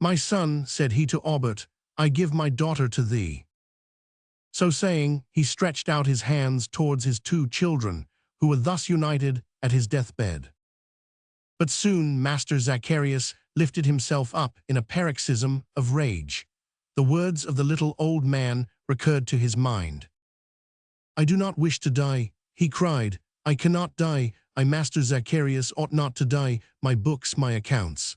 "My son," said he to Aubert, "I give my daughter to thee." So saying, he stretched out his hands towards his two children, who were thus united at his deathbed. But soon Master Zacharias lifted himself up in a paroxysm of rage. The words of the little old man recurred to his mind. "I do not wish to die," he cried. "I cannot die. I, Master Zacharias, ought not to die. My books, my accounts."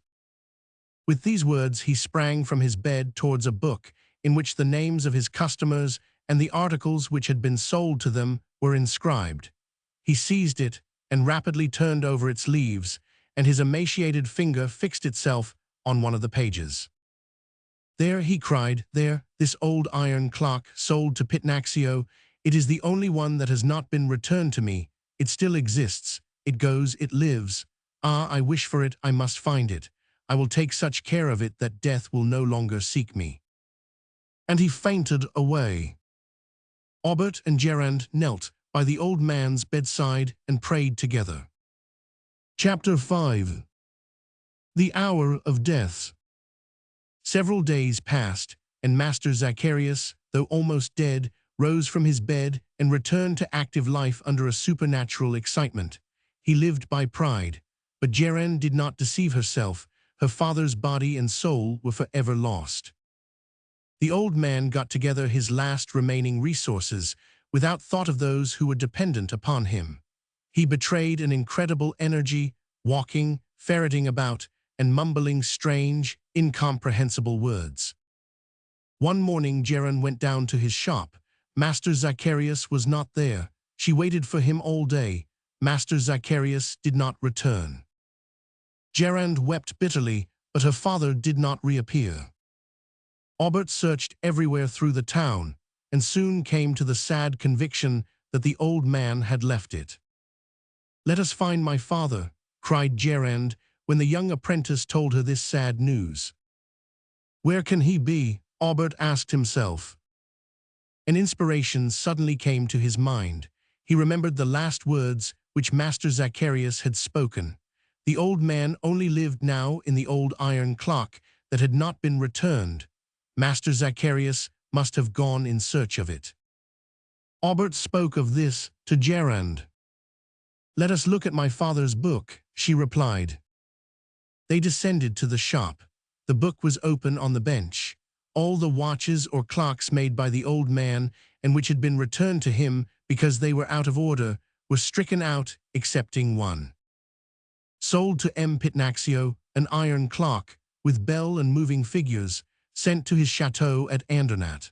With these words he sprang from his bed towards a book in which the names of his customers and the articles which had been sold to them were inscribed. He seized it and rapidly turned over its leaves, and his emaciated finger fixed itself on one of the pages. "There," he cried, "there, this old iron clock, sold to Pitnaxio. It is the only one that has not been returned to me. It still exists. It goes, it lives. Ah, I wish for it, I must find it. I will take such care of it that death will no longer seek me." And he fainted away. Aubert and Gerand knelt by the old man's bedside and prayed together. Chapter 5. The Hour of Death. Several days passed, and Master Zacharias, though almost dead, rose from his bed and returned to active life under a supernatural excitement. He lived by pride, but Gerand did not deceive herself. Her father's body and soul were forever lost. The old man got together his last remaining resources without thought of those who were dependent upon him. He betrayed an incredible energy, walking, ferreting about, and mumbling strange, incomprehensible words. One morning Gerand went down to his shop. Master Zacharias was not there. She waited for him all day. Master Zacharias did not return. Gerand wept bitterly, but her father did not reappear. Aubert searched everywhere through the town, and soon came to the sad conviction that the old man had left it. "Let us find my father," cried Gerand when the young apprentice told her this sad news. "Where can he be?" Aubert asked himself. An inspiration suddenly came to his mind. He remembered the last words which Master Zacharias had spoken. The old man only lived now in the old iron clock that had not been returned. Master Zacharias must have gone in search of it. Aubert spoke of this to Gerand. "Let us look at my father's book," she replied. They descended to the shop. The book was open on the bench. All the watches or clocks made by the old man and which had been returned to him because they were out of order were stricken out, excepting one. "Sold to M. Pitnaxio, an iron clock, with bell and moving figures, sent to his chateau at Andernach."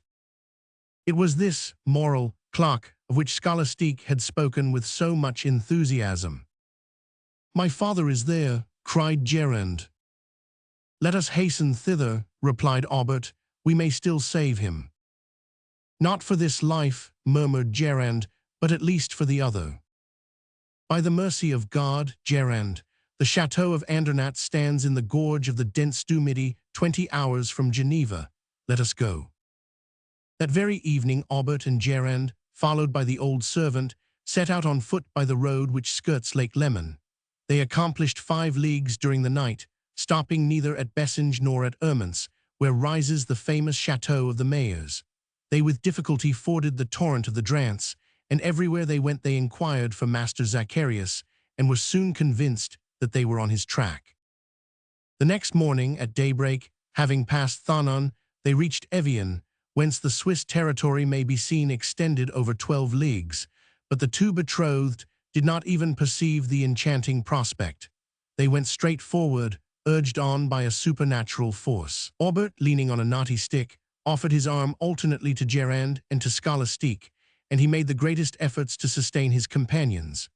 It was this moral clock of which Scholastique had spoken with so much enthusiasm. "My father is there," cried Gerand. "Let us hasten thither," replied Aubert. "We may still save him." "Not for this life," murmured Gerand, "but at least for the other." "By the mercy of God, Gerand, the chateau of Andernach stands in the gorge of the dense Dumidi, 20 hours from Geneva. Let us go." That very evening Aubert and Gerand, followed by the old servant, set out on foot by the road which skirts Lake Leman. They accomplished 5 leagues during the night, stopping neither at Bessinge nor at Erments, where rises the famous chateau of the Mayers. They with difficulty forded the torrent of the Drance, and everywhere they went they inquired for Master Zacharias, and were soon convinced that they were on his track. The next morning, at daybreak, having passed Thonon, they reached Evian, whence the Swiss territory may be seen extended over 12 leagues, but the two betrothed did not even perceive the enchanting prospect. They went straight forward, urged on by a supernatural force. Aubert, leaning on a knotty stick, offered his arm alternately to Gerand and to Scholastique, and he made the greatest efforts to sustain his companions.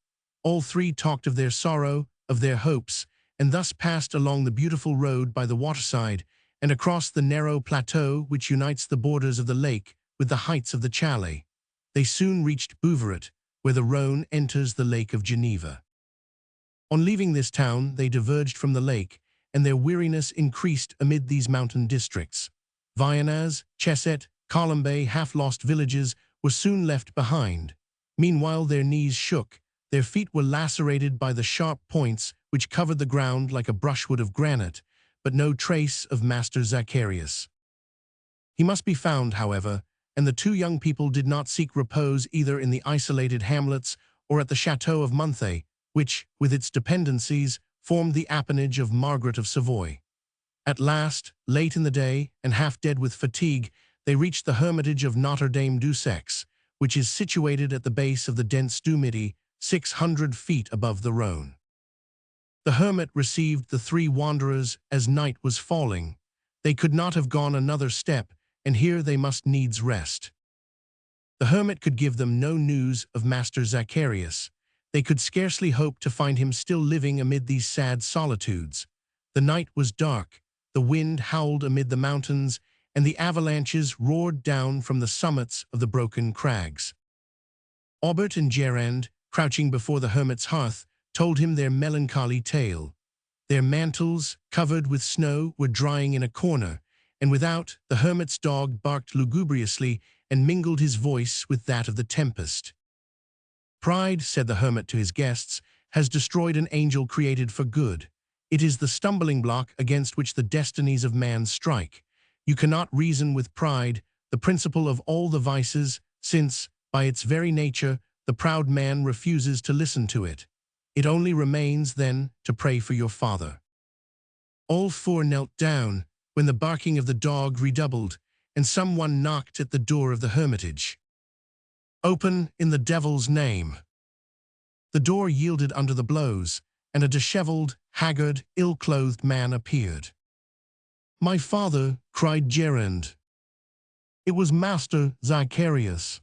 All three talked of their sorrow, of their hopes, and thus passed along the beautiful road by the waterside and across the narrow plateau which unites the borders of the lake with the heights of the Chalais. They soon reached Bouveret, where the Rhone enters the Lake of Geneva. On leaving this town, they diverged from the lake, and their weariness increased amid these mountain districts. Vianaz, Chesset, Colombay, half-lost villages were soon left behind. Meanwhile their knees shook, their feet were lacerated by the sharp points which covered the ground like a brushwood of granite, but no trace of Master Zacharias. He must be found, however, and the two young people did not seek repose either in the isolated hamlets or at the Chateau of Monthey, which, with its dependencies, formed the appanage of Margaret of Savoy. At last, late in the day, and half dead with fatigue, they reached the hermitage of Notre Dame du Sex, which is situated at the base of the dense du Midi, 600 feet above the Rhone. The hermit received the three wanderers as night was falling. They could not have gone another step, and here they must needs rest. The hermit could give them no news of Master Zacharias. They could scarcely hope to find him still living amid these sad solitudes. The night was dark, the wind howled amid the mountains, and the avalanches roared down from the summits of the broken crags. Aubert and Gerand, crouching before the hermit's hearth, told him their melancholy tale. Their mantles, covered with snow, were drying in a corner, and without, the hermit's dog barked lugubriously and mingled his voice with that of the tempest. "Pride," said the hermit to his guests, "has destroyed an angel created for good. It is the stumbling block against which the destinies of man strike. You cannot reason with pride, the principal of all the vices, since, by its very nature, the proud man refuses to listen to it. It only remains, then, to pray for your father." All four knelt down, when the barking of the dog redoubled, and someone knocked at the door of the hermitage. "Open, in the devil's name." The door yielded under the blows, and a disheveled, haggard, ill-clothed man appeared. "My father," cried Gerand. "It was Master Zacharias."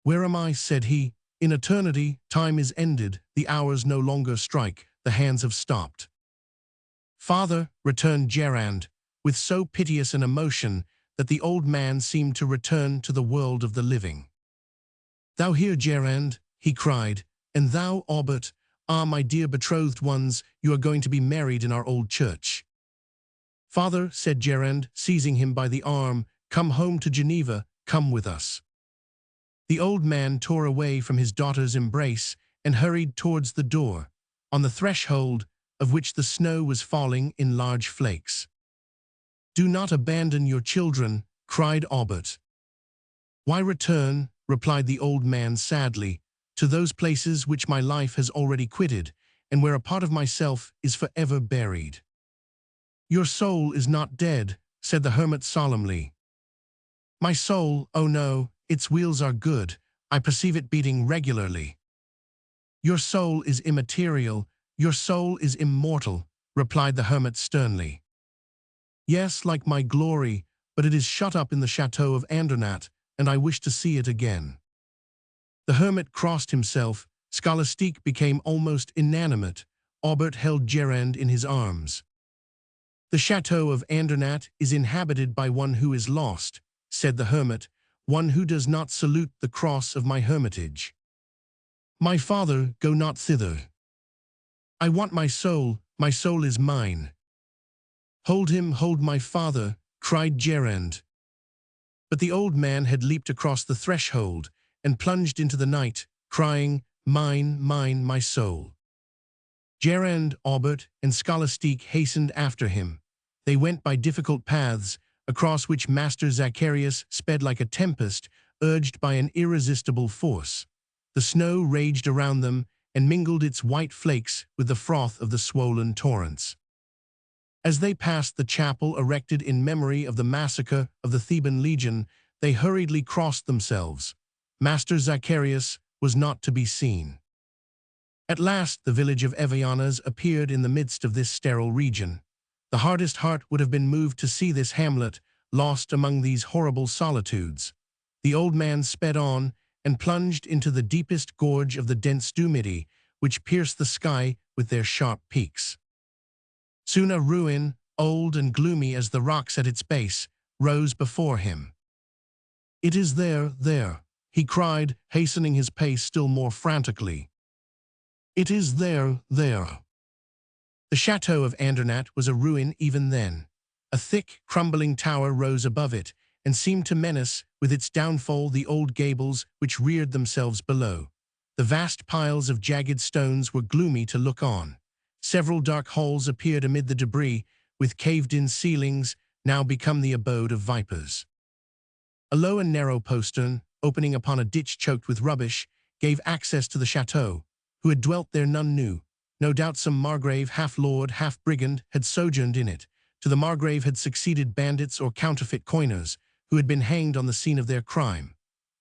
"Where am I?" said he. "In eternity, time is ended, the hours no longer strike, the hands have stopped." "Father," returned Gerand, with so piteous an emotion that the old man seemed to return to the world of the living. "Thou here, Gerand," he cried, "and thou, Aubert, ah, my dear betrothed ones, you are going to be married in our old church." "Father," said Gerand, seizing him by the arm, "come home to Geneva, come with us." The old man tore away from his daughter's embrace and hurried towards the door, on the threshold of which the snow was falling in large flakes. "Do not abandon your children," cried Aubert. "Why return," replied the old man sadly, "to those places which my life has already quitted, and where a part of myself is forever buried?" "Your soul is not dead," said the hermit solemnly. "My soul, oh no, its wheels are good, I perceive it beating regularly." "Your soul is immaterial, your soul is immortal," replied the hermit sternly. "Yes, like my glory, but it is shut up in the Chateau of Andernat, and I wish to see it again." The hermit crossed himself, Scholastique became almost inanimate, Aubert held Gerand in his arms. "The Chateau of Andernat is inhabited by one who is lost," said the hermit, "one who does not salute the cross of my hermitage. My father, go not thither. I want my soul is mine." "Hold him, hold my father," cried Gerand. But the old man had leaped across the threshold and plunged into the night, crying, "Mine, mine, my soul." Gerand, Aubert, and Scholastique hastened after him. They went by difficult paths, across which Master Zacharias sped like a tempest, urged by an irresistible force. The snow raged around them and mingled its white flakes with the froth of the swollen torrents. As they passed the chapel erected in memory of the massacre of the Theban legion, they hurriedly crossed themselves. Master Zacharias was not to be seen. At last the village of Evianas appeared in the midst of this sterile region. The hardest heart would have been moved to see this hamlet, lost among these horrible solitudes. The old man sped on and plunged into the deepest gorge of the dense du Midi, which pierced the sky with their sharp peaks. Soon a ruin, old and gloomy as the rocks at its base, rose before him. "It is there," he cried, hastening his pace still more frantically. "It is there." The Chateau of Andernat was a ruin even then. A thick, crumbling tower rose above it, and seemed to menace with its downfall the old gables which reared themselves below. The vast piles of jagged stones were gloomy to look on. Several dark holes appeared amid the debris, with caved-in ceilings, now become the abode of vipers. A low and narrow postern, opening upon a ditch choked with rubbish, gave access to the chateau. Who had dwelt there none knew. No doubt some margrave, half-lord, half-brigand, had sojourned in it. To the margrave had succeeded bandits or counterfeit coiners, who had been hanged on the scene of their crime.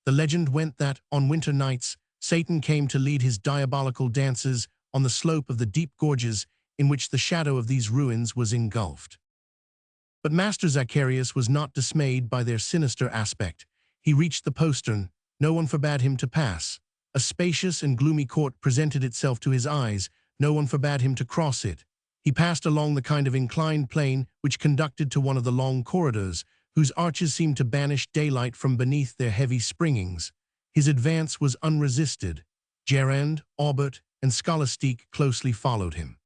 The legend went that, on winter nights, Satan came to lead his diabolical dances on the slope of the deep gorges in which the shadow of these ruins was engulfed. But Master Zacharias was not dismayed by their sinister aspect. He reached the postern. No one forbade him to pass. A spacious and gloomy court presented itself to his eyes. No one forbade him to cross it. He passed along the kind of inclined plane which conducted to one of the long corridors, whose arches seemed to banish daylight from beneath their heavy springings. His advance was unresisted. Gerand, Aubert, and Scholastique closely followed him.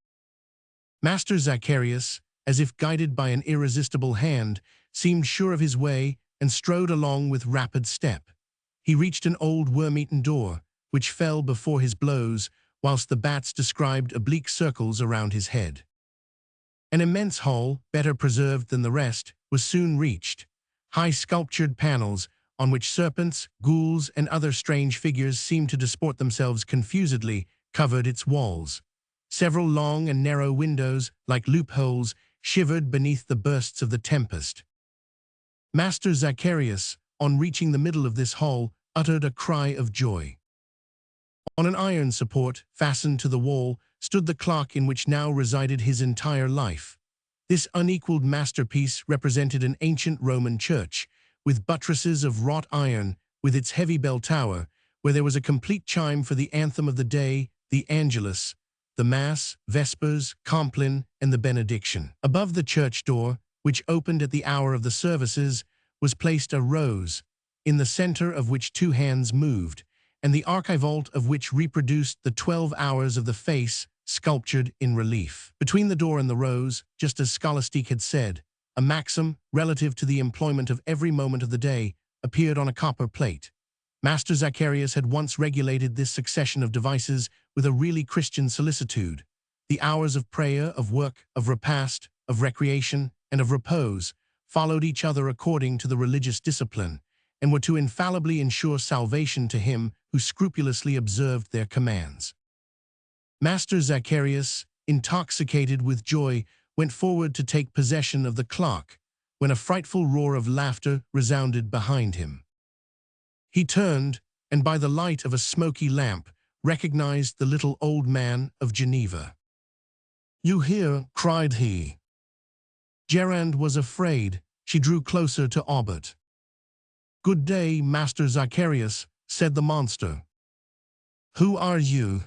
Master Zacharias, as if guided by an irresistible hand, seemed sure of his way and strode along with rapid step. He reached an old worm-eaten door, which fell before his blows, whilst the bats described oblique circles around his head. An immense hall, better preserved than the rest, was soon reached. High sculptured panels, on which serpents, ghouls, and other strange figures seemed to disport themselves confusedly, covered its walls. Several long and narrow windows, like loopholes, shivered beneath the bursts of the tempest. Master Zacharias, on reaching the middle of this hall, uttered a cry of joy. On an iron support, fastened to the wall, stood the clock in which now resided his entire life. This unequaled masterpiece represented an ancient Roman church, with buttresses of wrought iron, with its heavy bell tower, where there was a complete chime for the anthem of the day, the Angelus, the Mass, Vespers, Compline, and the Benediction. Above the church door, which opened at the hour of the services, was placed a rose, in the center of which two hands moved, and the archivolt of which reproduced the 12 hours of the face, sculptured in relief. Between the door and the rose, just as Scholastique had said, a maxim, relative to the employment of every moment of the day, appeared on a copper plate. Master Zacharias had once regulated this succession of devices with a really Christian solicitude. The hours of prayer, of work, of repast, of recreation, and of repose followed each other according to the religious discipline, and were to infallibly ensure salvation to him who scrupulously observed their commands. Master Zacharias, intoxicated with joy, went forward to take possession of the clock, when a frightful roar of laughter resounded behind him. He turned, and by the light of a smoky lamp, recognized the little old man of Geneva. "You here?" cried he. Gerand was afraid. She drew closer to Aubert. "Good day, Master Zacharias," said the monster. "Who are you?"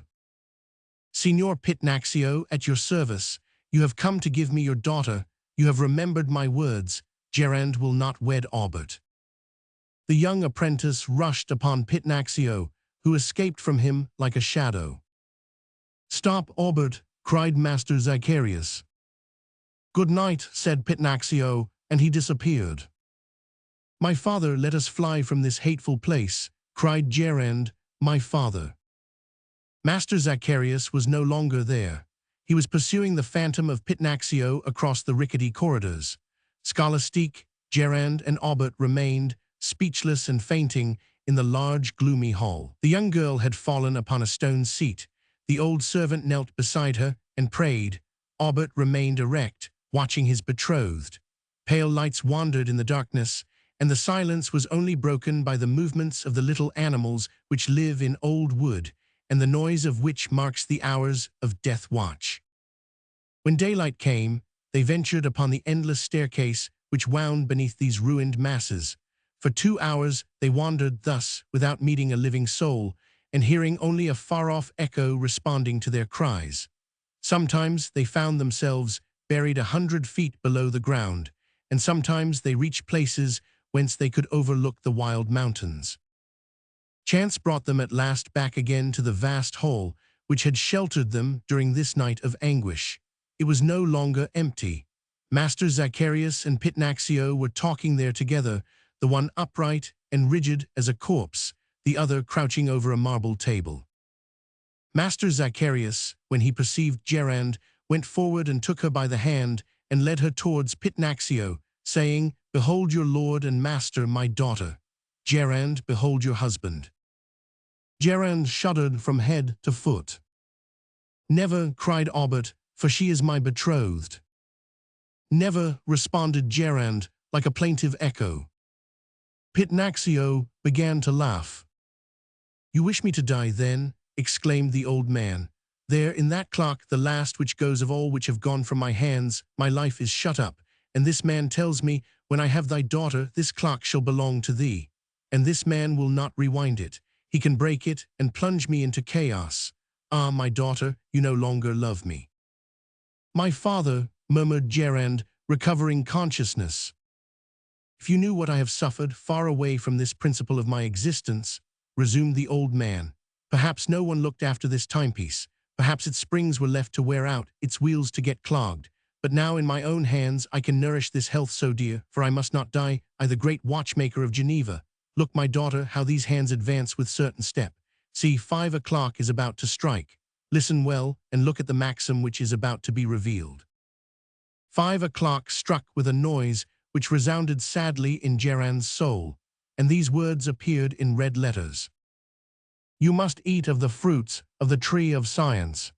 "Signor Pitnaxio, at your service. You have come to give me your daughter. You have remembered my words. Gerand will not wed Aubert." The young apprentice rushed upon Pitnaxio, who escaped from him like a shadow. "Stop, Aubert," cried Master Zacharias. "Good night," said Pitnaxio, and he disappeared. "My father, let us fly from this hateful place," cried Gerand, "my father." Master Zacharias was no longer there. He was pursuing the phantom of Pitnaxio across the rickety corridors. Scholastique, Gerand, and Aubert remained, speechless and fainting, in the large, gloomy hall. The young girl had fallen upon a stone seat. The old servant knelt beside her and prayed. Aubert remained erect, watching his betrothed. Pale lights wandered in the darkness, and the silence was only broken by the movements of the little animals which live in old wood, and the noise of which marks the hours of death watch. When daylight came, they ventured upon the endless staircase which wound beneath these ruined masses. For 2 hours they wandered thus, without meeting a living soul, and hearing only a far-off echo responding to their cries. Sometimes they found themselves buried 100 feet below the ground, and sometimes they reached places whence they could overlook the wild mountains. Chance brought them at last back again to the vast hall which had sheltered them during this night of anguish. It was no longer empty. Master Zacharias and Pitnaxio were talking there together, the one upright and rigid as a corpse, the other crouching over a marble table. Master Zacharias, when he perceived Gerand, went forward and took her by the hand and led her towards Pitnaxio, saying, "Behold your lord and master, my daughter. Gerand, behold your husband." Gerand shuddered from head to foot. "Never," cried Aubert, "for she is my betrothed." "Never," responded Gerand, like a plaintive echo. Pitnaxio began to laugh. "You wish me to die, then?" exclaimed the old man. "There, in that clock, the last which goes of all which have gone from my hands, my life is shut up, and this man tells me, when I have thy daughter, this clock shall belong to thee. And this man will not rewind it. He can break it and plunge me into chaos. Ah, my daughter, you no longer love me." "My father," murmured Gerand, recovering consciousness. "If you knew what I have suffered, far away from this principle of my existence," resumed the old man. "Perhaps no one looked after this timepiece. Perhaps its springs were left to wear out, its wheels to get clogged. But now in my own hands I can nourish this health so dear, for I must not die, I the great watchmaker of Geneva. Look, my daughter, how these hands advance with certain step. See, 5 o'clock is about to strike. Listen well, and look at the maxim which is about to be revealed." 5 o'clock struck with a noise which resounded sadly in Gerand's soul, and these words appeared in red letters: "You must eat of the fruits of the tree of science."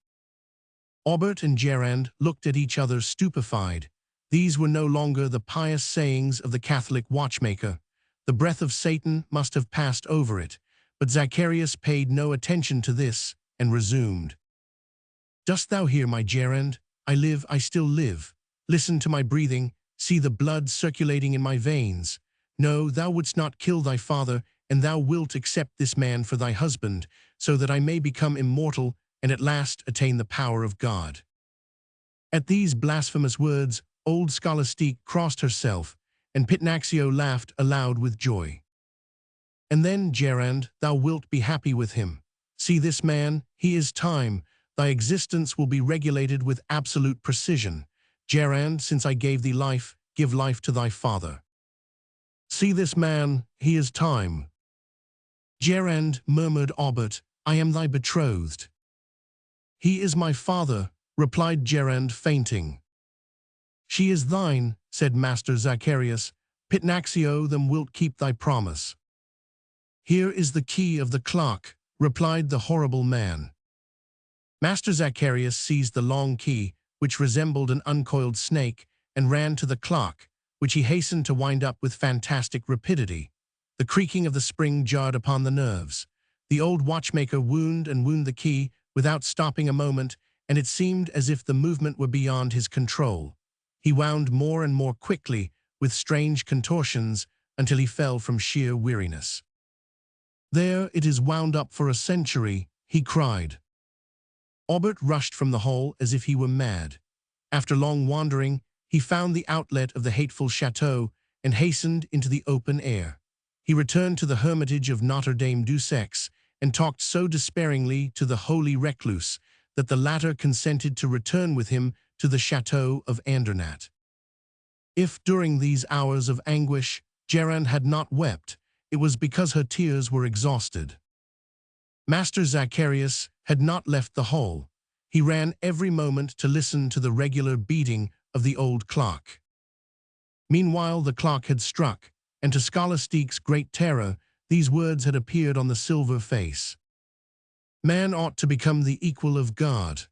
Aubert and Gerand looked at each other stupefied. These were no longer the pious sayings of the Catholic watchmaker. The breath of Satan must have passed over it, but Zacharias paid no attention to this, and resumed. "Dost thou hear, my Gerand? I live, I still live. Listen to my breathing, see the blood circulating in my veins. No, thou wouldst not kill thy father, and thou wilt accept this man for thy husband, so that I may become immortal, and at last attain the power of God." At these blasphemous words, old Scholastique crossed herself, and Pitnaxio laughed aloud with joy. "And then, Gerand, thou wilt be happy with him. See this man, he is time. Thy existence will be regulated with absolute precision. Gerand, since I gave thee life, give life to thy father. See this man, he is time." "Gerand," murmured Aubert, "I am thy betrothed." "He is my father," replied Gerand, fainting. "She is thine," said Master Zacharias. "Pitnaxio, thou wilt keep thy promise." "Here is the key of the clock," replied the horrible man. Master Zacharias seized the long key, which resembled an uncoiled snake, and ran to the clock, which he hastened to wind up with fantastic rapidity. The creaking of the spring jarred upon the nerves. The old watchmaker wound and wound the key without stopping a moment, and it seemed as if the movement were beyond his control. He wound more and more quickly, with strange contortions, until he fell from sheer weariness. "There, it is wound up for a century," he cried. Aubert rushed from the hall as if he were mad. After long wandering, he found the outlet of the hateful chateau and hastened into the open air. He returned to the hermitage of Notre Dame du Sex and talked so despairingly to the holy recluse that the latter consented to return with him to the chateau of Andernach. If, during these hours of anguish, Gerand had not wept, it was because her tears were exhausted. Master Zacharias had not left the hall. He ran every moment to listen to the regular beating of the old clock. Meanwhile the clock had struck, and to Scholastique's great terror, these words had appeared on the silver face: "Man ought to become the equal of God."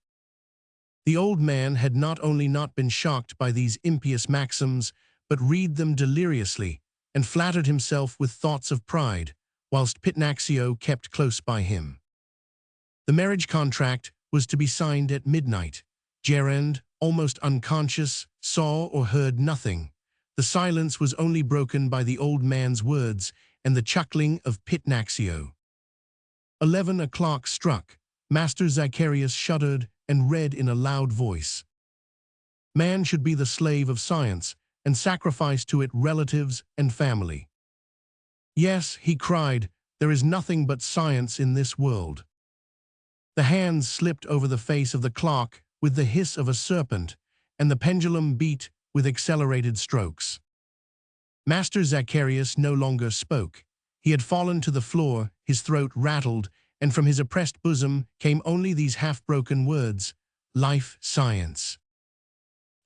The old man had not only not been shocked by these impious maxims, but read them deliriously, and flattered himself with thoughts of pride, whilst Pitnaxio kept close by him. The marriage contract was to be signed at midnight. Gerand, almost unconscious, saw or heard nothing. The silence was only broken by the old man's words and the chuckling of Pitnaxio. 11 o'clock struck. Master Zacharias shuddered and read in a loud voice: "Man should be the slave of science, and sacrifice to it relatives and family." "Yes," he cried, "there is nothing but science in this world." The hands slipped over the face of the clock with the hiss of a serpent, and the pendulum beat with accelerated strokes. Master Zacharias no longer spoke. He had fallen to the floor, his throat rattled, and from his oppressed bosom came only these half-broken words: "Life, science."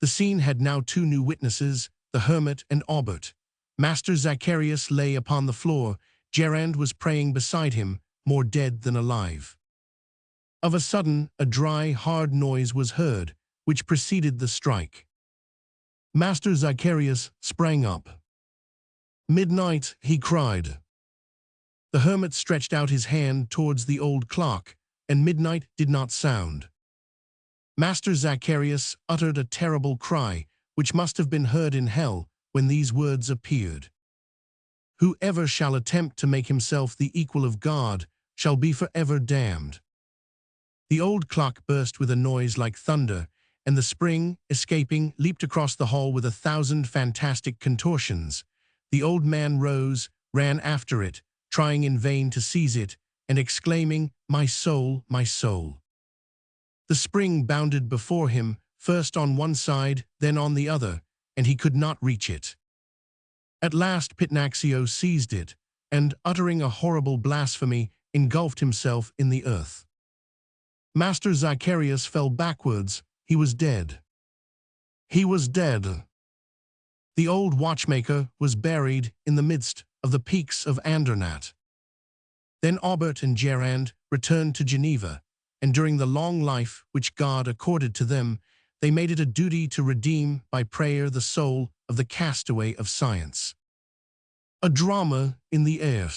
The scene had now two new witnesses, the hermit and Aubert. Master Zacharias lay upon the floor. Gerand was praying beside him, more dead than alive. Of a sudden, a dry, hard noise was heard, which preceded the strike. Master Zacharias sprang up. "Midnight," he cried. The hermit stretched out his hand towards the old clock, and midnight did not sound. Master Zacharias uttered a terrible cry, which must have been heard in hell, when these words appeared. "Whoever shall attempt to make himself the equal of God shall be forever damned." The old clock burst with a noise like thunder, and the spring, escaping, leaped across the hall with 1,000 fantastic contortions. The old man rose, ran after it, trying in vain to seize it, and exclaiming, "My soul, my soul." The spring bounded before him, first on one side, then on the other, and he could not reach it. At last Pitnaxio seized it, and, uttering a horrible blasphemy, engulfed himself in the earth. Master Zacharias fell backwards. He was dead. He was dead. The old watchmaker was buried in the midst of the peaks of Andernach. Then Aubert and Gerand returned to Geneva, and during the long life which God accorded to them, they made it a duty to redeem by prayer the soul of the castaway of science. A drama in the air.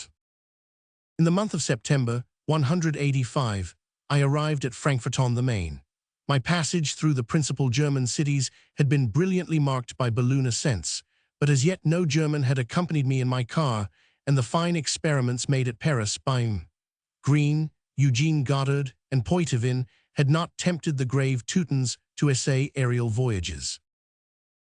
In the month of September 185, I arrived at Frankfurt on the Main. My passage through the principal German cities had been brilliantly marked by balloon ascents, but as yet no German had accompanied me in my car, and the fine experiments made at Paris by Green, Eugene Goddard, and Poitevin had not tempted the grave Teutons to essay aerial voyages.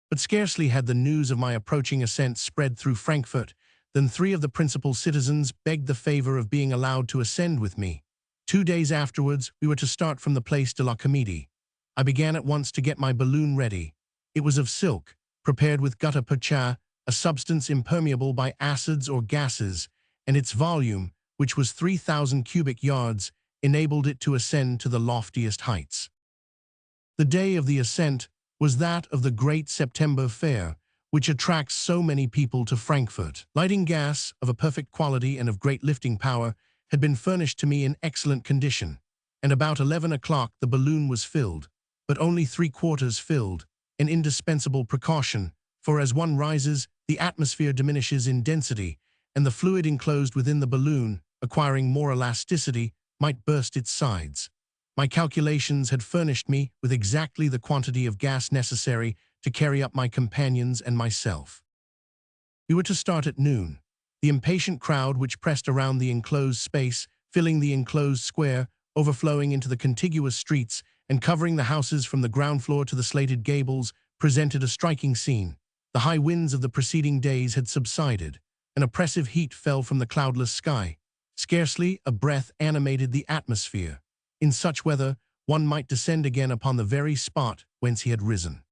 But scarcely had the news of my approaching ascent spread through Frankfurt than 3 of the principal citizens begged the favor of being allowed to ascend with me. 2 days afterwards, we were to start from the Place de la Comédie. I began at once to get my balloon ready. It was of silk, prepared with gutta percha, a substance impermeable by acids or gases, and its volume, which was 3,000 cubic yards, enabled it to ascend to the loftiest heights. The day of the ascent was that of the great September fair, which attracts so many people to Frankfurt. Lighting gas, of a perfect quality and of great lifting power, had been furnished to me in excellent condition, and about 11 o'clock the balloon was filled, but only 3/4 filled, an indispensable precaution, for as one rises, the atmosphere diminishes in density, and the fluid enclosed within the balloon, acquiring more elasticity, might burst its sides. My calculations had furnished me with exactly the quantity of gas necessary to carry up my companions and myself. We were to start at noon. The impatient crowd which pressed around the enclosed space, filling the enclosed square, overflowing into the contiguous streets, and covering the houses from the ground floor to the slated gables, presented a striking scene. The high winds of the preceding days had subsided. An oppressive heat fell from the cloudless sky. Scarcely a breath animated the atmosphere. In such weather, one might descend again upon the very spot whence he had risen.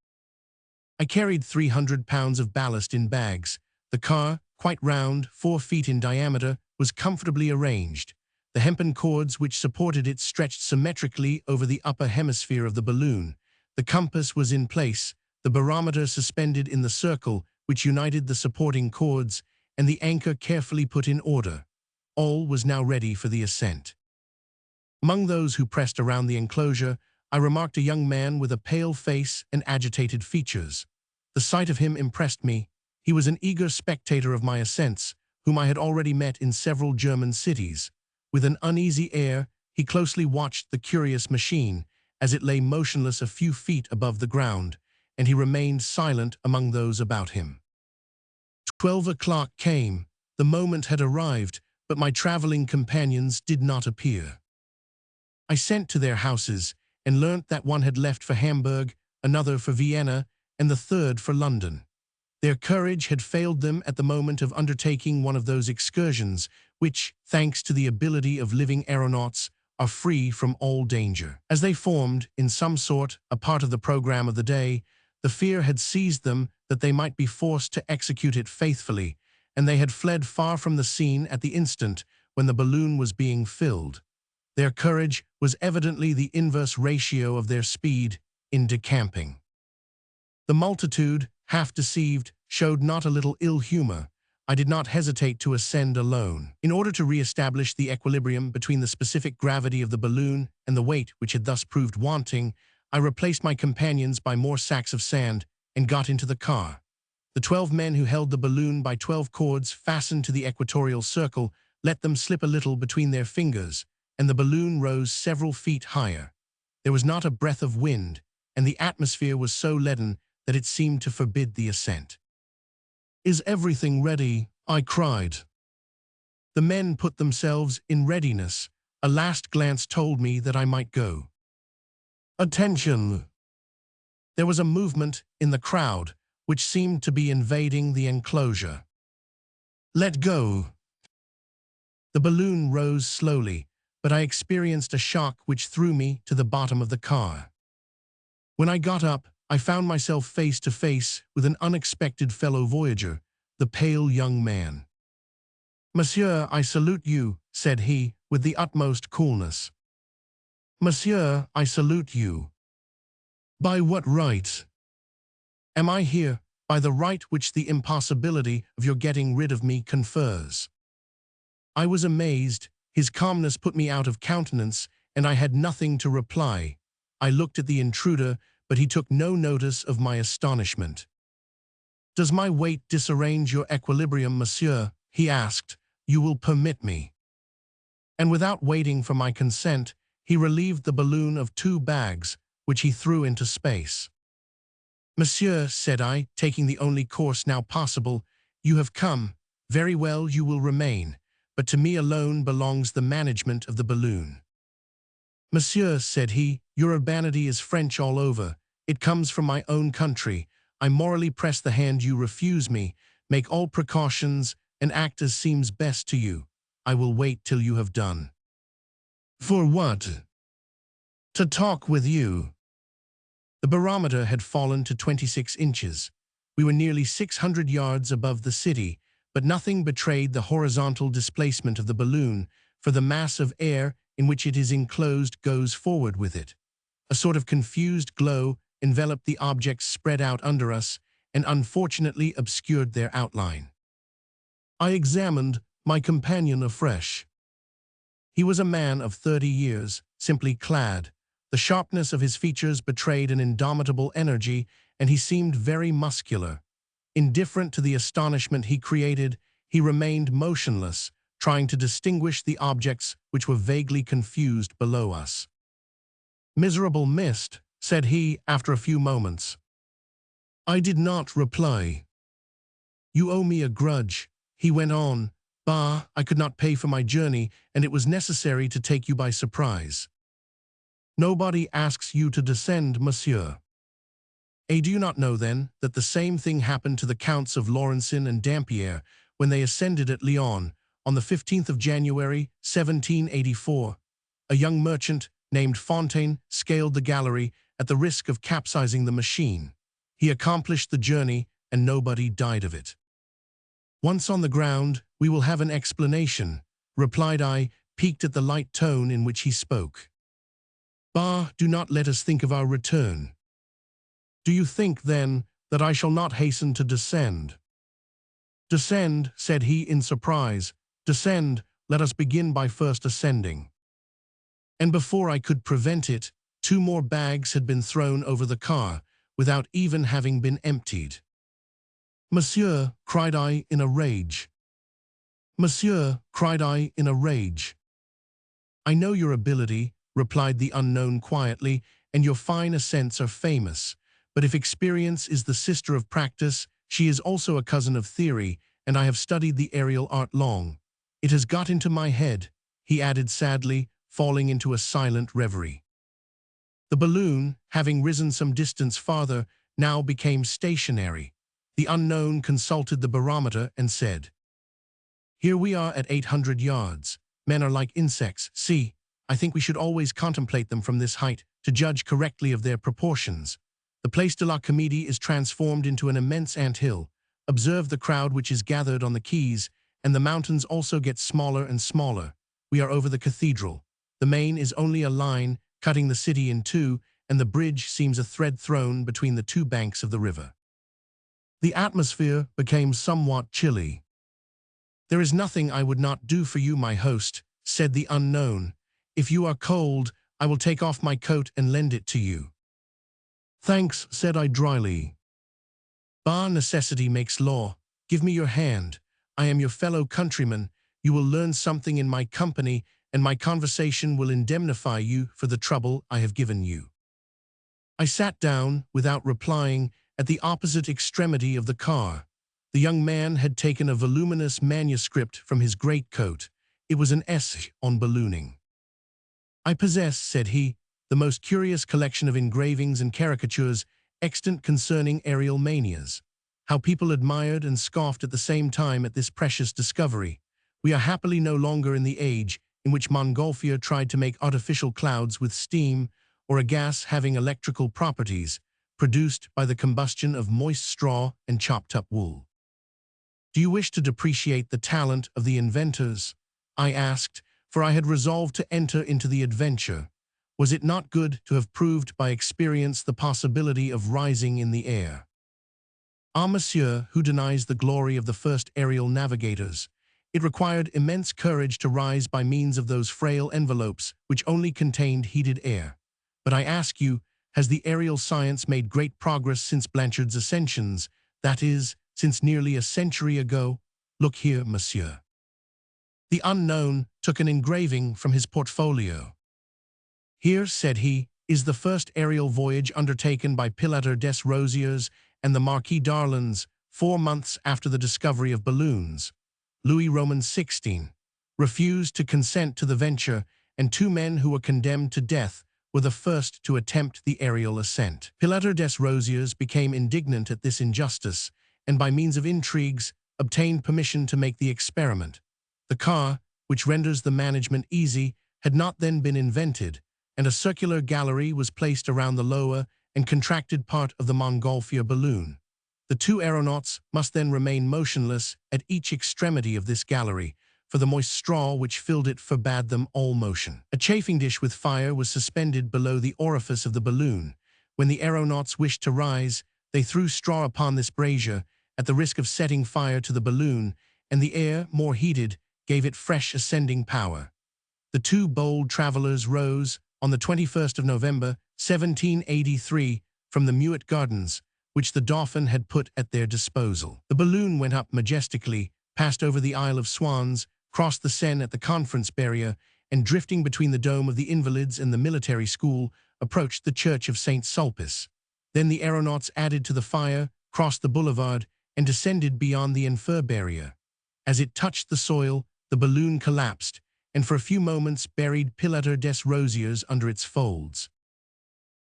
I carried 300 pounds of ballast in bags. The car, quite round, 4 feet in diameter, was comfortably arranged. The hempen cords which supported it stretched symmetrically over the upper hemisphere of the balloon. The compass was in place, the barometer suspended in the circle which united the supporting cords, and the anchor carefully put in order. All was now ready for the ascent. Among those who pressed around the enclosure, I remarked a young man with a pale face and agitated features. The sight of him impressed me. He was an eager spectator of my ascents, whom I had already met in several German cities. With an uneasy air, he closely watched the curious machine, as it lay motionless a few feet above the ground, and he remained silent among those about him. 12 o'clock came. The moment had arrived, but my traveling companions did not appear. I sent to their houses, and learnt that one had left for Hamburg, another for Vienna, and the third for London. Their courage had failed them at the moment of undertaking one of those excursions which, thanks to the ability of living aeronauts, are free from all danger. As they formed, in some sort, a part of the program of the day, the fear had seized them that they might be forced to execute it faithfully, and they had fled far from the scene at the instant when the balloon was being filled. Their courage was evidently the inverse ratio of their speed in decamping. The multitude, half deceived, showed not a little ill humor. I did not hesitate to ascend alone. In order to re-establish the equilibrium between the specific gravity of the balloon and the weight which had thus proved wanting, I replaced my companions by more sacks of sand and got into the car. The 12 men who held the balloon by 12 cords fastened to the equatorial circle let them slip a little between their fingers, and the balloon rose several feet higher. There was not a breath of wind, and the atmosphere was so leaden that it seemed to forbid the ascent. "Is everything ready?" I cried. The men put themselves in readiness. A last glance told me that I might go. "Attention!" There was a movement in the crowd, which seemed to be invading the enclosure. "Let go!" The balloon rose slowly, but I experienced a shock which threw me to the bottom of the car. When I got up, I found myself face to face with an unexpected fellow voyager, the pale young man. "Monsieur, I salute you," said he, with the utmost coolness. "Monsieur, I salute you." "By what right?" "Am I here by the right which the impossibility of your getting rid of me confers?" I was amazed. His calmness put me out of countenance, and I had nothing to reply. I looked at the intruder, but he took no notice of my astonishment. "Does my weight disarrange your equilibrium, monsieur?" he asked. "You will permit me." And without waiting for my consent, he relieved the balloon of 2 bags, which he threw into space. "Monsieur," said I, taking the only course now possible, "you have come. Very well, you will remain. But to me alone belongs the management of the balloon." "Monsieur," said he, "your urbanity is French all over. It comes from my own country. I morally press the hand you refuse me. Make all precautions and act as seems best to you. I will wait till you have done." "For what?" "To talk with you." The barometer had fallen to 26 inches. We were nearly 600 yards above the city, but nothing betrayed the horizontal displacement of the balloon, for the mass of air in which it is enclosed goes forward with it. A sort of confused glow enveloped the objects spread out under us and unfortunately obscured their outline. I examined my companion afresh. He was a man of 30 years, simply clad. The sharpness of his features betrayed an indomitable energy, and he seemed very muscular. Indifferent to the astonishment he created, he remained motionless, trying to distinguish the objects which were vaguely confused below us. "Miserable mist," said he after a few moments. I did not reply. "You owe me a grudge," he went on. "Bah, I could not pay for my journey, and it was necessary to take you by surprise." "Nobody asks you to descend, monsieur." Do you not know, then, that the same thing happened to the Counts of Laurencin and Dampierre when they ascended at Lyon on the 15th of January, 1784? A young merchant named Fontaine scaled the gallery at the risk of capsizing the machine. He accomplished the journey, and nobody died of it. "Once on the ground, we will have an explanation," replied I, piqued at the light tone in which he spoke. "Bah, do not let us think of our return." "Do you think, then, that I shall not hasten to descend?" "Descend," said he in surprise. "Descend, let us begin by first ascending." And before I could prevent it, 2 more bags had been thrown over the car, without even having been emptied. "Monsieur," cried I in a rage. "Monsieur," cried I in a rage. "I know your ability," replied the unknown quietly, "and your fine ascents are famous. But if experience is the sister of practice, she is also a cousin of theory, and I have studied the aerial art long. It has got into my head," he added sadly, falling into a silent reverie. The balloon, having risen some distance farther, now became stationary. The unknown consulted the barometer and said, "Here we are at 800 yards. Men are like insects. See, I think we should always contemplate them from this height to judge correctly of their proportions. The Place de la Comédie is transformed into an immense ant-hill. Observe the crowd which is gathered on the quays, and the mountains also get smaller and smaller. We are over the cathedral. The Main is only a line cutting the city in 2, and the bridge seems a thread thrown between the two banks of the river. The atmosphere became somewhat chilly. "There is nothing I would not do for you, my host," said the unknown. "If you are cold, I will take off my coat and lend it to you." "Thanks," said I dryly. "Bar necessity makes law. Give me your hand. I am your fellow countryman. You will learn something in my company, and my conversation will indemnify you for the trouble I have given you." I sat down, without replying, at the opposite extremity of the car. The young man had taken a voluminous manuscript from his greatcoat. It was an essay on ballooning. "I possess," said he, "the most curious collection of engravings and caricatures extant concerning aerial manias. How people admired and scoffed at the same time at this precious discovery. We are happily no longer in the age in which Montgolfier tried to make artificial clouds with steam, or a gas having electrical properties, produced by the combustion of moist straw and chopped-up wool. Do you wish to depreciate the talent of the inventors?" I asked, for I had resolved to enter into the adventure. Was it not good to have proved by experience the possibility of rising in the air? "Ah, monsieur, who denies the glory of the first aerial navigators? It required immense courage to rise by means of those frail envelopes which only contained heated air. But I ask you, has the aerial science made great progress since Blanchard's ascensions, that is, since nearly a century ago? Look here, monsieur." The unknown took an engraving from his portfolio. "Here," said he, "is the first aerial voyage undertaken by Pilater des Rosiers and the Marquis d'Arlans 4 months after the discovery of balloons. Louis Roman XVI refused to consent to the venture, and 2 men who were condemned to death were the first to attempt the aerial ascent. Pilater des Rosiers became indignant at this injustice, and by means of intrigues obtained permission to make the experiment. The car, which renders the management easy, had not then been invented, and a circular gallery was placed around the lower and contracted part of the Montgolfier balloon. The 2 aeronauts must then remain motionless at each extremity of this gallery, for the moist straw which filled it forbade them all motion. A chafing dish with fire was suspended below the orifice of the balloon. When the aeronauts wished to rise, they threw straw upon this brazier, at the risk of setting fire to the balloon, and the air, more heated, gave it fresh ascending power. The 2 bold travelers rose, on the 21st of November, 1783, from the Muet Gardens, which the Dauphin had put at their disposal. The balloon went up majestically, passed over the Isle of Swans, crossed the Seine at the Conference Barrier, and drifting between the Dome of the Invalids and the Military School, approached the Church of St. Sulpice. Then the aeronauts added to the fire, crossed the boulevard, and descended beyond the Enfer Barrier. As it touched the soil, the balloon collapsed, and for a few moments buried Pilater des Rosiers under its folds.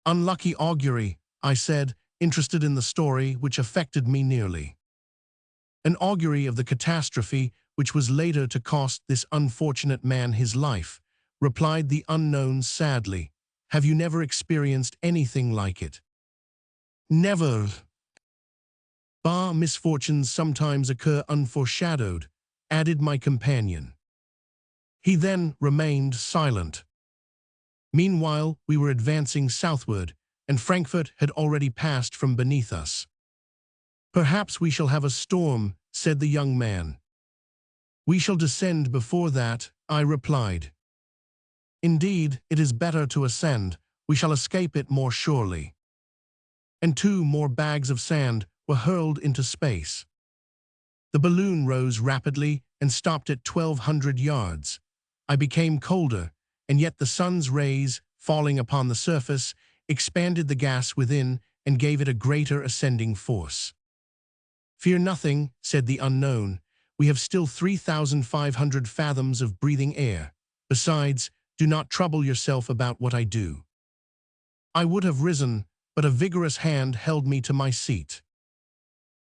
"Unlucky augury," I said, interested in the story which affected me nearly. "An augury of the catastrophe which was later to cost this unfortunate man his life," replied the unknown sadly. "Have you never experienced anything like it?" "Never." "Bah, misfortunes sometimes occur unforeshadowed," added my companion. He then remained silent. Meanwhile, we were advancing southward, and Frankfurt had already passed from beneath us. "Perhaps we shall have a storm," said the young man. "We shall descend before that," I replied. "Indeed, it is better to ascend. We shall escape it more surely." And 2 more bags of sand were hurled into space. The balloon rose rapidly and stopped at 1,200 yards. I became colder, and yet the sun's rays, falling upon the surface, expanded the gas within and gave it a greater ascending force. "Fear nothing," said the unknown. "We have still 3,500 fathoms of breathing air. Besides, do not trouble yourself about what I do." I would have risen, but a vigorous hand held me to my seat.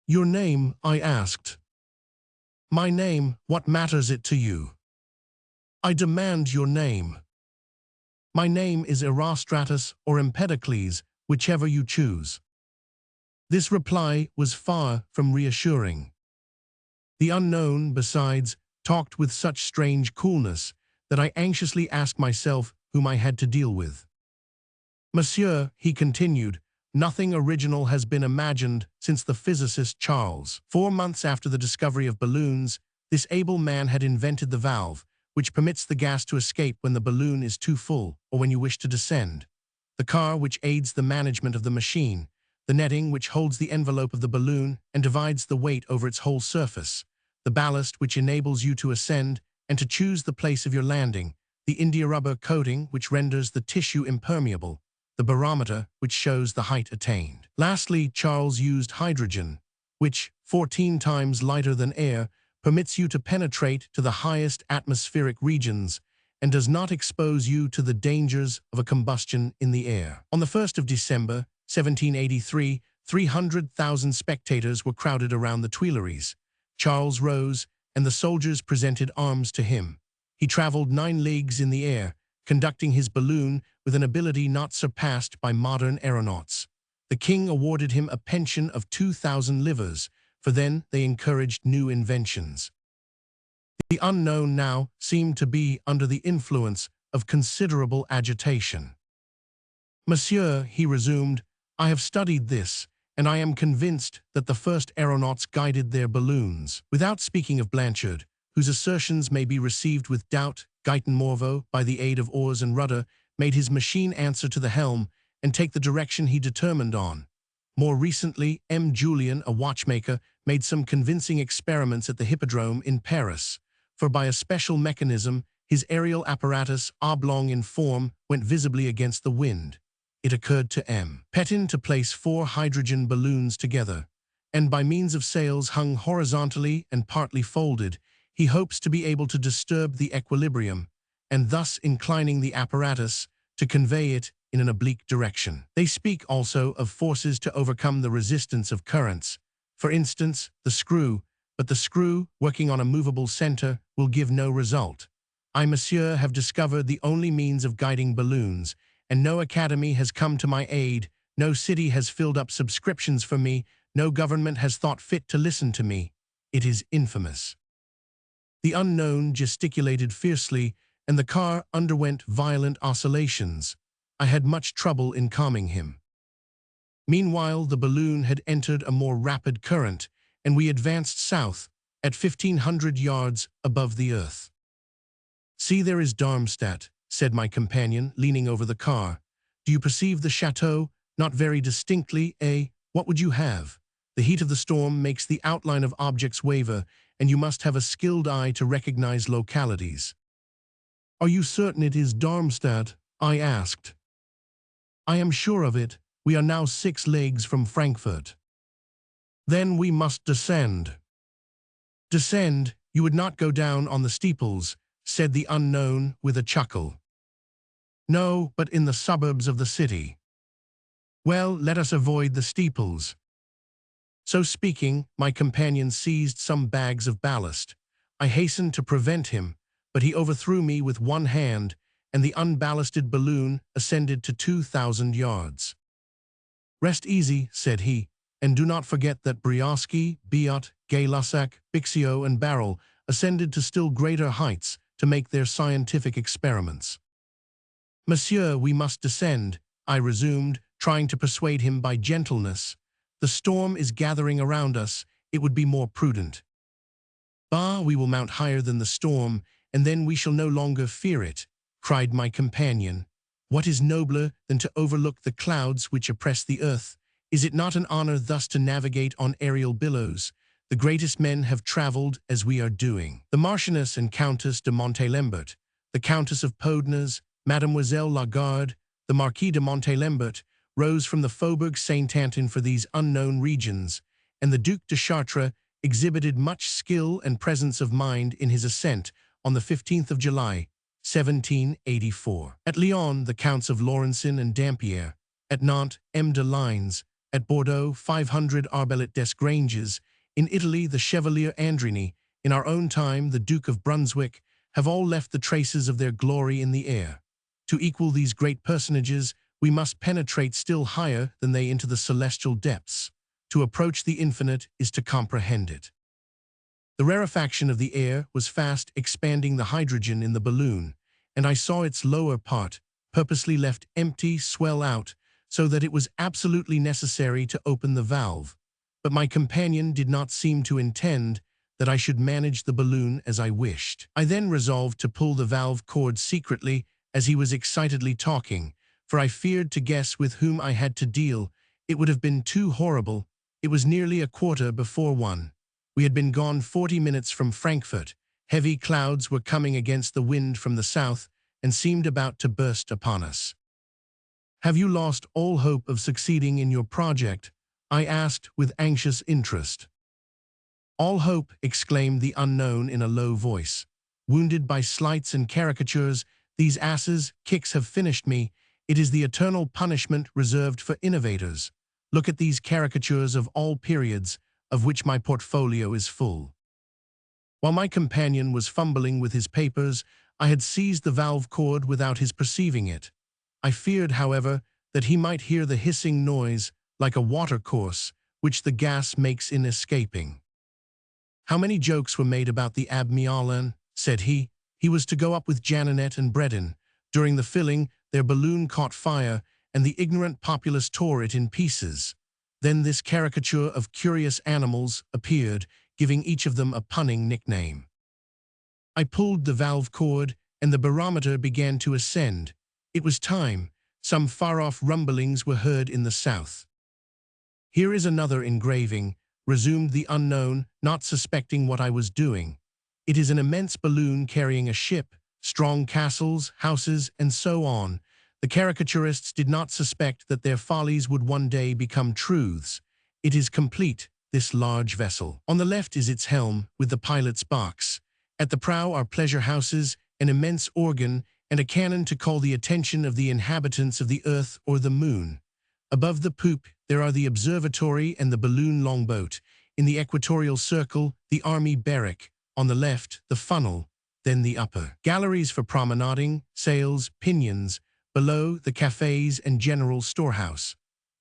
"Your name?" I asked. "My name, what matters it to you?" "I demand your name." "My name is Erostratus or Empedocles, whichever you choose." This reply was far from reassuring. The unknown, besides, talked with such strange coolness that I anxiously asked myself whom I had to deal with. Monsieur, he continued, nothing original has been imagined since the physicist Charles. 4 months after the discovery of balloons, this able man had invented the valve, which permits the gas to escape when the balloon is too full or when you wish to descend, the car which aids the management of the machine, the netting which holds the envelope of the balloon and divides the weight over its whole surface, the ballast which enables you to ascend and to choose the place of your landing, the India rubber coating which renders the tissue impermeable, the barometer which shows the height attained. Lastly, Charles used hydrogen, which, 14 times lighter than air, permits you to penetrate to the highest atmospheric regions and does not expose you to the dangers of a combustion in the air. On the 1st of December, 1783, 300,000 spectators were crowded around the Tuileries. Charles rose, and the soldiers presented arms to him. He traveled 9 leagues in the air, conducting his balloon with an ability not surpassed by modern aeronauts. The king awarded him a pension of 2,000 livres, for then they encouraged new inventions. The unknown now seemed to be under the influence of considerable agitation. Monsieur, he resumed, I have studied this, and I am convinced that the first aeronauts guided their balloons. Without speaking of Blanchard, whose assertions may be received with doubt, Guyton Morveau, by the aid of oars and rudder, made his machine answer to the helm and take the direction he determined on. More recently, M. Julian, a watchmaker, made some convincing experiments at the Hippodrome in Paris, for by a special mechanism, his aerial apparatus, oblong in form, went visibly against the wind. It occurred to M. Petin to place 4 hydrogen balloons together, and by means of sails hung horizontally and partly folded, he hopes to be able to disturb the equilibrium, and thus inclining the apparatus to convey it in an oblique direction. They speak also of forces to overcome the resistance of currents, for instance, the screw, but the screw, working on a movable center, will give no result. I, monsieur, have discovered the only means of guiding balloons, and no academy has come to my aid, no city has filled up subscriptions for me, no government has thought fit to listen to me. It is infamous. The unknown gesticulated fiercely, and the car underwent violent oscillations. I had much trouble in calming him. Meanwhile, the balloon had entered a more rapid current, and we advanced south, at 1,500 yards above the earth. See, there is Darmstadt, said my companion, leaning over the car. Do you perceive the chateau? Not very distinctly, eh? What would you have? The heat of the storm makes the outline of objects waver, and you must have a skilled eye to recognize localities. Are you certain it is Darmstadt? I asked. I am sure of it. We are now 6 leagues from Frankfurt. Then we must descend. Descend? You would not go down on the steeples, said the unknown with a chuckle. No, but in the suburbs of the city. Well, let us avoid the steeples. So speaking, my companion seized some bags of ballast. I hastened to prevent him, but he overthrew me with one hand, and the unballasted balloon ascended to 2,000 yards. Rest easy, said he, and do not forget that Briosky, Biot, Gay-Lussac, Bixio, and Barrel ascended to still greater heights to make their scientific experiments. Monsieur, we must descend, I resumed, trying to persuade him by gentleness. The storm is gathering around us. It would be more prudent. Bah, we will mount higher than the storm, and then we shall no longer fear it, cried my companion. What is nobler than to overlook the clouds which oppress the earth? Is it not an honor thus to navigate on aerial billows? The greatest men have traveled as we are doing. The Marchioness and Countess de Montelembert, the Countess of Podnes, Mademoiselle Lagarde, the Marquis de Montelembert, rose from the Faubourg Saint-Antoine for these unknown regions, and the Duc de Chartres exhibited much skill and presence of mind in his ascent on the 15th of July, 1784. At Lyon, the Counts of Laurencin and Dampierre, at Nantes, M. de Lines, at Bordeaux, 500 Arbalète d'Esgranges, in Italy, the Chevalier Andrini, in our own time, the Duke of Brunswick, have all left the traces of their glory in the air. To equal these great personages, we must penetrate still higher than they into the celestial depths. To approach the infinite is to comprehend it. The rarefaction of the air was fast expanding the hydrogen in the balloon, and I saw its lower part, purposely left empty, swell out, so that it was absolutely necessary to open the valve. But my companion did not seem to intend that I should manage the balloon as I wished. I then resolved to pull the valve cord secretly as he was excitedly talking, for I feared to guess with whom I had to deal. It would have been too horrible. It was nearly 1:15. We had been gone 40 minutes from Frankfurt. Heavy clouds were coming against the wind from the south and seemed about to burst upon us. "Have you lost all hope of succeeding in your project?" I asked with anxious interest. "All hope," exclaimed the unknown in a low voice. "Wounded by slights and caricatures, these asses' kicks have finished me. It is the eternal punishment reserved for innovators. Look at these caricatures of all periods, of which my portfolio is full." While my companion was fumbling with his papers, I had seized the valve cord without his perceiving it. I feared, however, that he might hear the hissing noise, like a watercourse, which the gas makes in escaping. "How many jokes were made about the Abbe Milan," said he. "He was to go up with Janinet and Bredin. During the filling, their balloon caught fire, and the ignorant populace tore it in pieces. Then this caricature of curious animals appeared, giving each of them a punning nickname." I pulled the valve cord, and the barometer began to ascend. It was time. Some far-off rumblings were heard in the south. "Here is another engraving," resumed the unknown, not suspecting what I was doing. "It is an immense balloon carrying a ship, strong castles, houses, and so on. The caricaturists did not suspect that their follies would one day become truths. It is complete, this large vessel. On the left is its helm, with the pilot's box. At the prow are pleasure houses, an immense organ, and a cannon to call the attention of the inhabitants of the earth or the moon. Above the poop, there are the observatory and the balloon longboat. In the equatorial circle, the army barrack. On the left, the funnel, then the upper galleries for promenading, sails, pinions. Below, the cafes and general storehouse.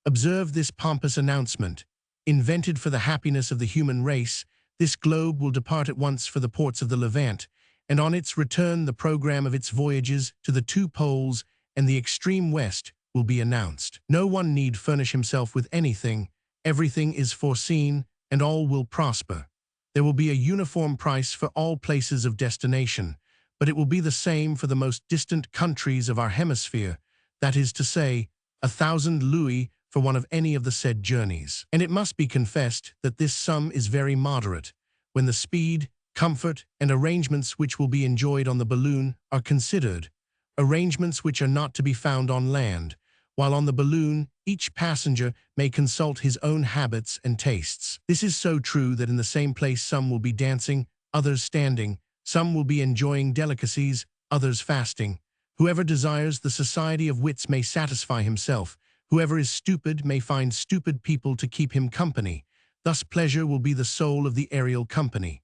Observe this pompous announcement. Invented for the happiness of the human race, this globe will depart at once for the ports of the Levant, and on its return the program of its voyages to the two poles and the extreme west will be announced. No one need furnish himself with anything. Everything is foreseen, and all will prosper. There will be a uniform price for all places of destination, but it will be the same for the most distant countries of our hemisphere, that is to say, 1,000 louis for one of any of the said journeys. And it must be confessed that this sum is very moderate, when the speed, comfort, and arrangements which will be enjoyed on the balloon are considered, arrangements which are not to be found on land, while on the balloon each passenger may consult his own habits and tastes. This is so true that in the same place some will be dancing, others standing, some will be enjoying delicacies, others fasting. Whoever desires the society of wits may satisfy himself. Whoever is stupid may find stupid people to keep him company. Thus pleasure will be the soul of the aerial company.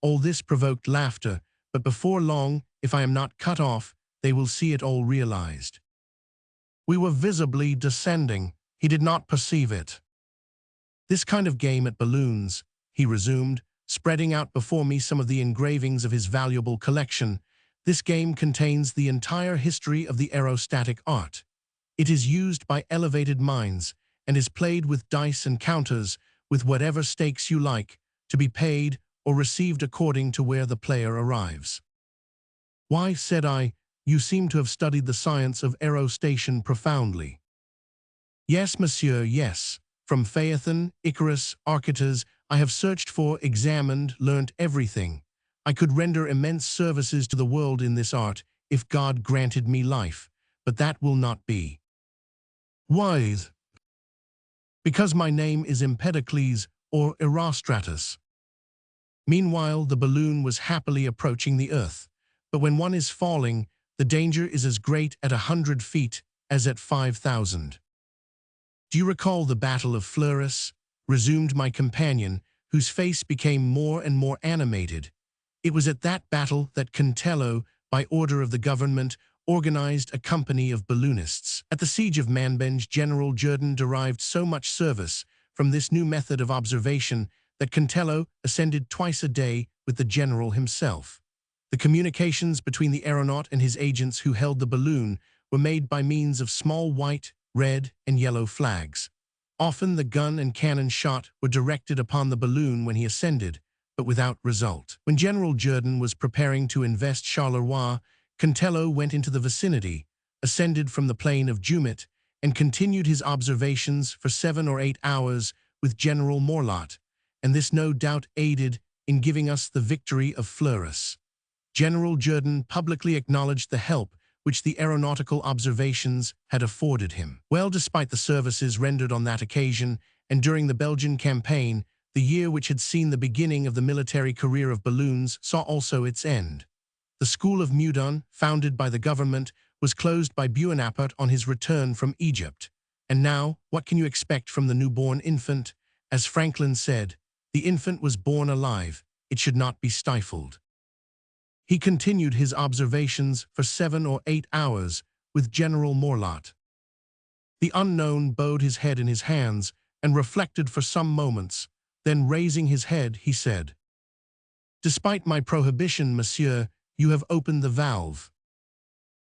All this provoked laughter, but before long, if I am not cut off, they will see it all realized. We were visibly descending. He did not perceive it. "This kind of game at balloons," he resumed, spreading out before me some of the engravings of his valuable collection. "This game contains the entire history of the aerostatic art. It is used by elevated minds, and is played with dice and counters, with whatever stakes you like, to be paid or received according to where the player arrives." "Why," said I, "you seem to have studied the science of aerostation profoundly." "Yes, monsieur, yes. From Phaethon, Icarus, Archytas, I have searched for, examined, learnt everything. I could render immense services to the world in this art, if God granted me life, but that will not be." "Why?" "Because my name is Empedocles or Erostratus." Meanwhile, the balloon was happily approaching the earth, but when one is falling, the danger is as great at 100 feet as at 5,000. "Do you recall the Battle of Fleurus?" resumed my companion, whose face became more and more animated. "It was at that battle that Cantello, by order of the government, organized a company of balloonists. At the siege of Manbenge, General Jourdan derived so much service from this new method of observation that Cantello ascended twice a day with the general himself. The communications between the aeronaut and his agents who held the balloon were made by means of small white, red, and yellow flags. Often the gun and cannon shot were directed upon the balloon when he ascended, but without result. When General Jourdan was preparing to invest Charleroi, Cantello went into the vicinity, ascended from the plain of Jumet, and continued his observations for 7 or 8 hours with General Morlot, and this no doubt aided in giving us the victory of Fleurus. General Jourdan publicly acknowledged the help which the aeronautical observations had afforded him. Well, despite the services rendered on that occasion and during the Belgian campaign, the year which had seen the beginning of the military career of balloons saw also its end. The school of Meudon, founded by the government, was closed by Buonaparte on his return from Egypt. And now, what can you expect from the newborn infant? As Franklin said, the infant was born alive, it should not be stifled. He continued his observations for 7 or 8 hours with General Morlot. The unknown bowed his head in his hands and reflected for some moments. Then raising his head, he said, "Despite my prohibition, monsieur, you have opened the valve.